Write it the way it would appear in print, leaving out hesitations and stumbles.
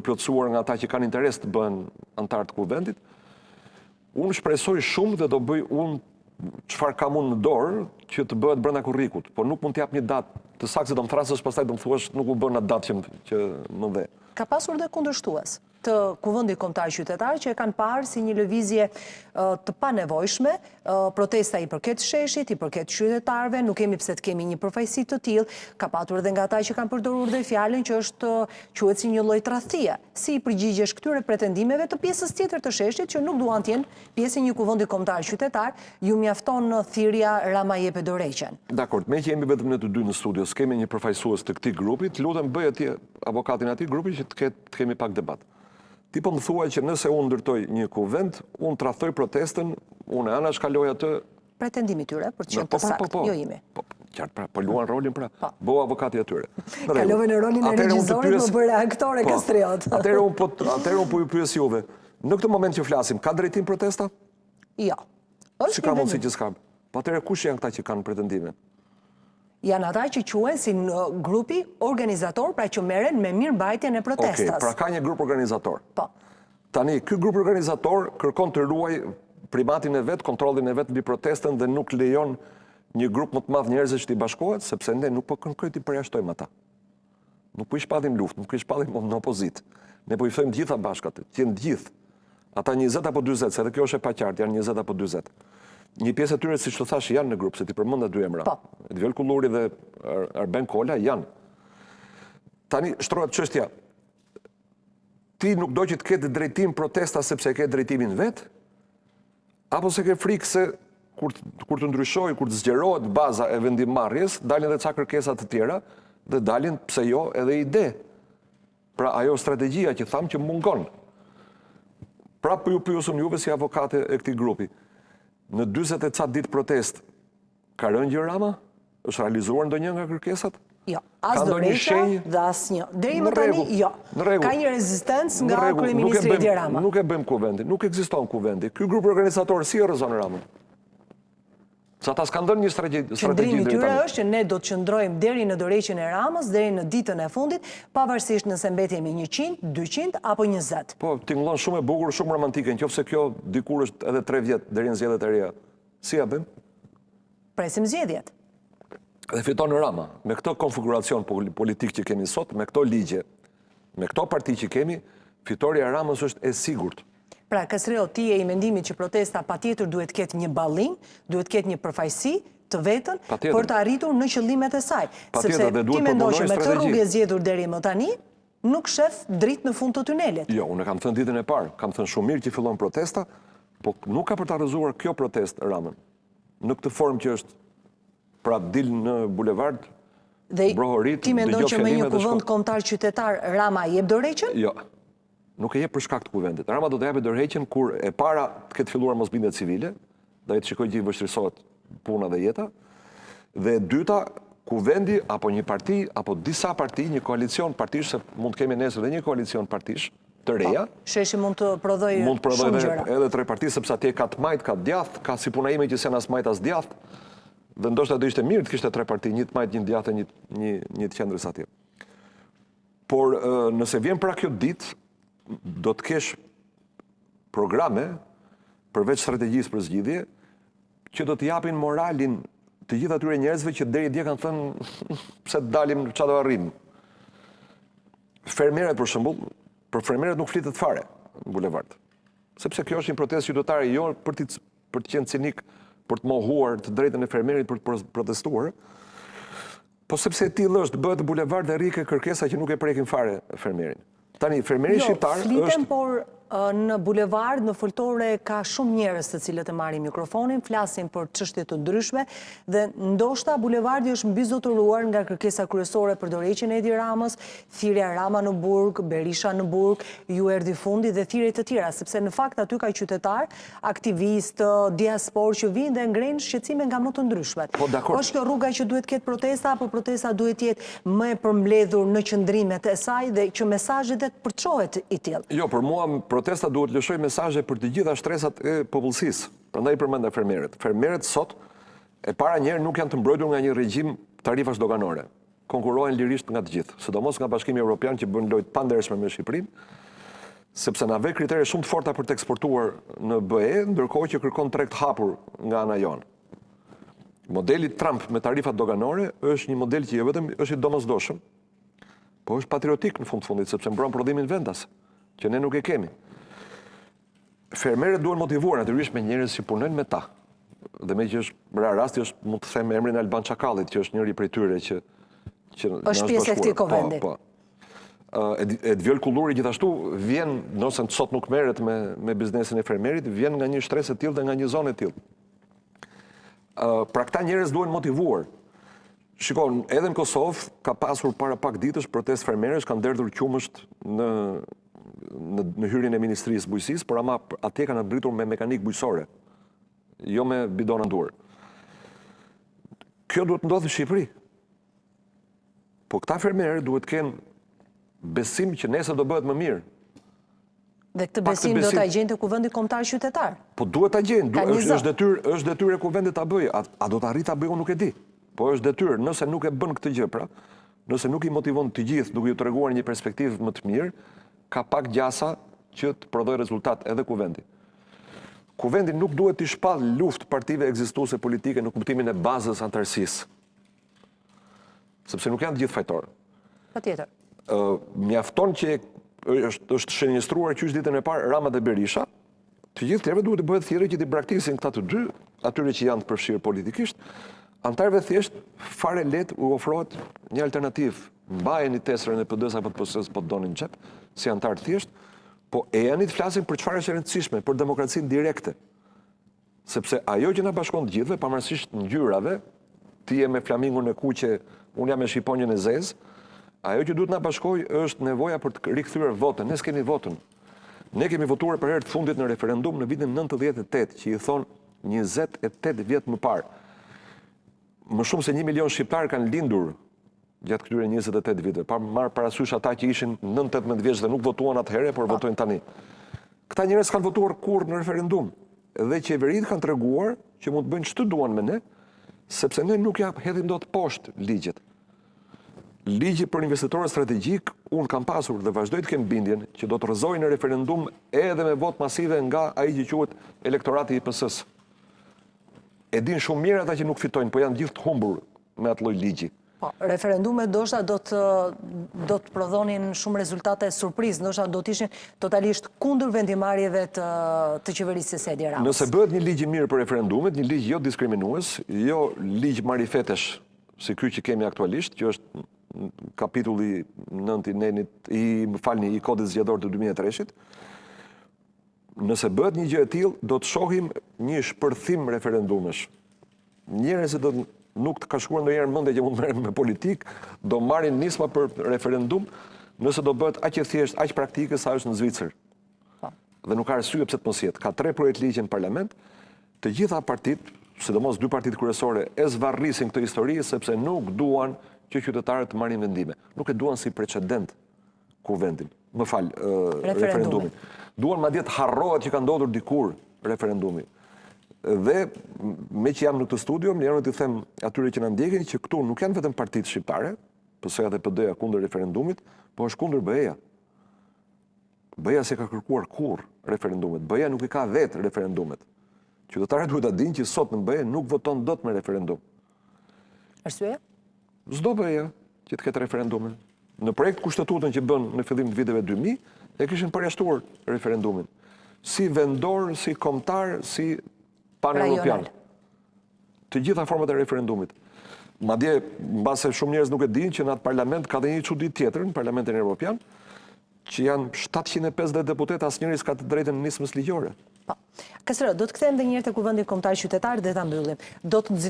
plotësuar nga ata që kanë interes të bëhen antar të kuvendit. Unë shpresoj shumë dhe do bëj unë çfarë kam unë në dorë që të bëhet brenda kurrikut, por nuk mund të jap një datë të saktë se do më thrasësh pastaj do më thuash nuk u bën atë datë që më dhe. Ka pasur dhe kundërshtues të Kuvendit Kombëtar Qytetar që e kanë parë si një lëvizje të panevojshme, protesta i përket sheshit, i përket qytetarëve, nuk kemi pse të kemi një përfaqësi të tillë, ka patur edhe nga ata që kanë përdorur dhe fjalën që është quhet si një lloj tradhtie. Si i përgjigjesh këtyre pretendimeve të pjesës tjetër të sheshit që nuk duan të jenë pjesë e një Kuvendi Kombëtar Qytetar, ju mjafton thirrja Rama jepe dorëheqjen. Dakor, me që jemi vetëm ne të dy në studio, s'kemi një përfaqësues të këtij grupi, lutem bëj atje avokatin e atij grupi që të kemi pak debat. Ti po më thuaj që nëse unë ndërtoj një kuvend, unë tradhtoj protestën, unë ana shkaloj atë pretendimi tyre për të qenë të saktë, jo imi. Qartë pra, po luan rolin pra, bëu avokati atyre. Kalove në rolin e regjizorit, më bëre aktore kastriot. Atëherë unë po ju pyes juve, në këtë moment që flasim, ka drejtim protesta? Jo. Si ka mundësi që s'ka? Po atëherë kush janë këta që kanë pretendime? Janë ata që quhen si grupi organizator, pra që merren me mirëmbajtjen e protestës. Okej, pra ka një grup organizator. Po. Tani, ky grup organizator kërkon të ruaj primatin e vet, kontrollin e vet mbi protestën dhe nuk lejon një grup më të madh njerëzish të bashkohet, sepse ne nuk po kërkojmë të përjashtojmë ata. Nuk po i shpallim luftë, nuk po i shpallim në opozit. Ne po i thojmë gjitha bashkat, që janë gjithë. Ata 20 apo 40, se edhe kjo është e paqartë, janë 20 apo 40. Një pjesë e tyre, siç të thash, janë në grup, se ti përmenda dy emra. Edviol Kulluri dhe Arben Kola janë. Tani shtrohet çështja. Ti nuk do që të ketë drejtim protesta sepse ke drejtimin vet, apo se ke frikë se kur të ndryshojë, kur të zgjerohet baza e vendimmarrjes, dalin edhe ca kërkesa të tjera dhe dalin pse jo edhe ide. Pra ajo strategjia që tham që mungon. Pra po ju pyesëm juve si avokate e këtij grupi. Në 40 e ca ditë protest, ka rënë gjë Rama? Është realizuar ndonjë nga kërkesat? Jo, as Dorëheqja dhe asnjë. Deri më tani, jo. Ka një rezistencë nga kryeministri Edi Rama. Nuk e bëjmë kuvendi, nuk ekziston kuvendi. Ky grup organizator si e rrezon Ramën? Sa ata s'kan dhënë një strategji. Qëndrimi tyre është që ne do të qëndrojmë deri në dorëheqjen e Ramës, deri në ditën e fundit, pavarësisht nëse mbetemi 100, 200 apo 20. Po, tingëllon shumë e bukur, shumë romantike, nëse kjo dikur është edhe 3 vjet deri në zgjedhjet e reja. Si ja bëjmë? Presim zgjedhjet. Dhe fiton Rama. Me këtë konfiguracion politik që kemi sot, me këto ligje, me këto parti që kemi, fitoria e Ramës është e sigurt. Pra, Kastriot, ti e i mendimit që protesta patjetër duhet ketë një ballim, duhet ketë një përfaqësi të vetën për të arritur në qëllimet e saj. Sepse ti mendon që me këtë rrugë e zgjedhur deri më tani, nuk shef dritë në fund të tunelit. Jo, unë kam thënë ditën e parë, kam thënë shumë mirë që fillon protesta, po nuk ka për të rrëzuar kjo protest Ramën. Në këtë formë që është pra dil në bulevard, brohorit, ti mendon që me një kuvend kombëtar qytetar Rama jep dorëheqjen? Jo. Nuk e jep për shkak të kuvendit. Rama do të japë dorëheqjen kur e para të ketë filluar mosbindje civile, dhe të shikojë gjithë vështirësohet puna dhe jeta. Dhe e dyta, kuvendi apo një parti apo disa parti, një koalicion partish, se mund të kemi nesër dhe një koalicion partish të reja. Sheshi mund të prodhojë shumë gjëra. Edhe 3 parti, sepse atje ka të majt, ka djath, ka si puna ime që s'janë as majt as djath. Dhe ndoshta do ishte mirë të kishte 3 parti, një të majt, një djath e një të qendrës atje. Por nëse vjen pra kjo ditë, do të kesh programe, përveç strategjisë për zgjidhje, që do të japin moralin të gjithë atyre njerëzve që deri dje kanë thënë pse të dalim, çfarë do arrijmë. Fermerët për shembull, për fermerët nuk flitet fare në bulevard. Sepse kjo është një protestë qytetare jo për të qenë cinik, për të mohuar të drejtën e fermerit për të protestuar, po sepse e tillë është bëhet bulevard dhe rrike kërkesa që nuk e prekin fare fermerin. Tani, fermeri shqiptar është... Flitem, por në bulevard, në Foltore, ka shumë njerëz të cilët e marrin mikrofonin, flasin për çështje të ndryshme dhe ndoshta bulevardi është mbizoturuar nga kërkesa kryesore për dorëheqjen e Edi Ramës, thirrja Rama në burg, Berisha në burg, ju erdhi fundi dhe thirrje të tjera, sepse në fakt aty ka qytetar, aktivistë, diasporë që vinë dhe ngrenë shqetësime nga më të ndryshmet. Po, dakord. Është kjo rruga që duhet ketë protesta, apo protesta duhet jetë më e përmbledhur në qëndrimet e saj dhe që mesazhet të përçohet i tillë? Jo, për mua protesta duhet lëshoj mesazhe për të gjitha shtresat e popullsisë. Prandaj përmenda fermerët. Fermerët sot e para njerë nuk janë të mbrojtur nga një regjim tarifash doganore. konkurrojnë lirisht nga të gjithë, sidomos nga Bashkimi Evropian që bën lojë të pandershme me Shqipërinë, sepse na ve kritere shumë të forta për të eksportuar në BE, ndërkohë që kërkon treg të hapur nga ana jonë. Modeli Trump me tarifat doganore është një model që jo vetëm është i domosdoshëm, po është patriotik në fund fundit, sepse mbron prodhimin vendas, që ne nuk e kemi. Fermerët duhen motivuar natyrisht me njerëz që punojnë me ta. Dhe me që është rasti është mund të them emrin Alban Çakallit, që është njëri prej tyre që është pjesë e këtij kovendi. Po. Edviol Kulluri gjithashtu vjen, nëse sot nuk merret me biznesin e fermerit, vjen nga një shtresë e tillë dhe nga një zonë e tillë. Pra këta njerëz duhen motivuar. Shikon, edhe në Kosovë ka pasur para pak ditësh protestë fermerësh, kanë derdhur qumësht në hyrjen e Ministrisë Bujqësisë, por ama atje kanë britur me mekanik bujqësore, jo me bidona duar. Kjo duhet ndodhë në Shqipëri. Po këta fermerë duhet kenë besim që nesër do bëhet më mirë. Dhe këtë besim do ta gjejnë te Kuvendi Kombëtar Qytetar. Po duhet ta gjejnë, është detyrë e Kuvendit ta bëjë. A do ta arrijë ta bëjë unë nuk e di. Po është detyrë, nëse nuk e bën këtë gjë pra, nëse nuk i motivon të gjithë duke ju treguar një perspektivë më të mirë, ka pak gjasa që të prodhojë rezultat edhe Kuvendi. Kuvendi nuk duhet të shpall luftë partive ekzistuese politike në kuptimin e bazës antarësisë. Sepse nuk janë të gjithë fajtorë. Patjetër. Mjafton që është shënjestruar qysh ditën e parë Rama dhe Berisha, të gjithë tjerëve duhet të bëhet thirrje që të braktisin këta të dy, atyre që janë të përfshirë politikisht, antarëve thjesht fare lehtë u ofrohet një alternativë. Mbajeni tesrën e PD-s apo të PS-s po të donin në xhep, si antar thjesht, po e janë të flasin për çfarë është e rëndësishme, për demokracinë direkte. Sepse ajo që na bashkon të gjithëve, pavarësisht ngjyrave, ti je me flamingun e kuqe, unë jam me shqiponjën e zezë, ajo që duhet na bashkojë është nevoja për të rikthyer votën. Ne s'kemi votën. Ne kemi votuar për herë të fundit në referendum në vitin 98, që i thon 28 vjet më parë. Më shumë se 1 milion shqiptarë kanë lindur gjatë këtyre 28 viteve, pa marrë parasysh ata që ishin 9-18 vjeç dhe nuk votuan atëherë, por votojnë tani. Këta njerëz kanë votuar kurrë në referendum, dhe qeveritë kanë treguar që mund të bëjnë ç'të duan me ne, sepse ne nuk ja hedhim dot poshtë ligjet. Ligji për investitorët strategjik, unë kam pasur dhe vazhdoj të kem bindjen që do të rrëzojë në referendum edhe me votë masive nga ai që quhet elektorati i PS-s. E din shumë mirë ata që nuk fitojnë, po janë gjithë të humbur me atë lloj ligji. Po, referendumet ndoshta do të prodhonin shumë rezultate surprizë, ndoshta do të ishin totalisht kundër vendimarrjeve të qeverisë së Edi Ramës. Nëse bëhet një ligj i mirë për referendumet, një ligj jo diskriminues, jo ligj marifetesh si ky që kemi aktualisht, që është kapitulli 9 i kodit zgjedhor të 2003-shit, nëse bëhet një gjë e tillë, do të shohim një shpërthim referendumesh. Njerëzit do nuk të ka shkuar ndonjëherë mendje që mund të merren me politik, do marrin nisma për referendum, nëse do bëhet aq e thjesht, aq praktike sa është në Zvicër. Dhe nuk ka arsye pse të mos jetë. Ka 3 projekt ligje në parlament, të gjitha partitë, sidomos 2 partitë kryesore, e zvarrisin këtë histori sepse nuk duan që qytetarët të marrin vendime. Nuk e duan si precedent Kuvendin, referendumin. Duan madje të harrohet që ka ndodhur dikur referendumi. Dhe me që jam në këtë studio, më lejonit të them atyre që na ndjekin që këtu nuk janë vetëm partitë shqiptare, PS-ja dhe PD-ja kundër referendumit, po është kundër BE-ja. BE-ja s'e ka kërkuar kurrë referendumet. BE-ja nuk i ka vetë referendumet. Qytetarët duhet ta dinë që sot në BE nuk voton dot me referendum. Arsyeja? S'do BE-ja që të ketë referendumin. Në projekt kushtetutën që bën në fillim të viteve 2000, e kishin përjashtuar referendumin. Si vendor, si kombëtar, si pan-europian. Të gjitha format e referendumit. Madje, mbase shumë njerëz nuk e dinë që në atë parlament ka dhe një çuditë tjetër, në Parlamentin Evropian, që janë 750 deputetë, asnjëri s'ka të drejtën nismës ligjore. Po. Kastro, do të kthehemi edhe një herë te Kuvendi Kombëtar Qytetar dhe ta mbyllim. Do të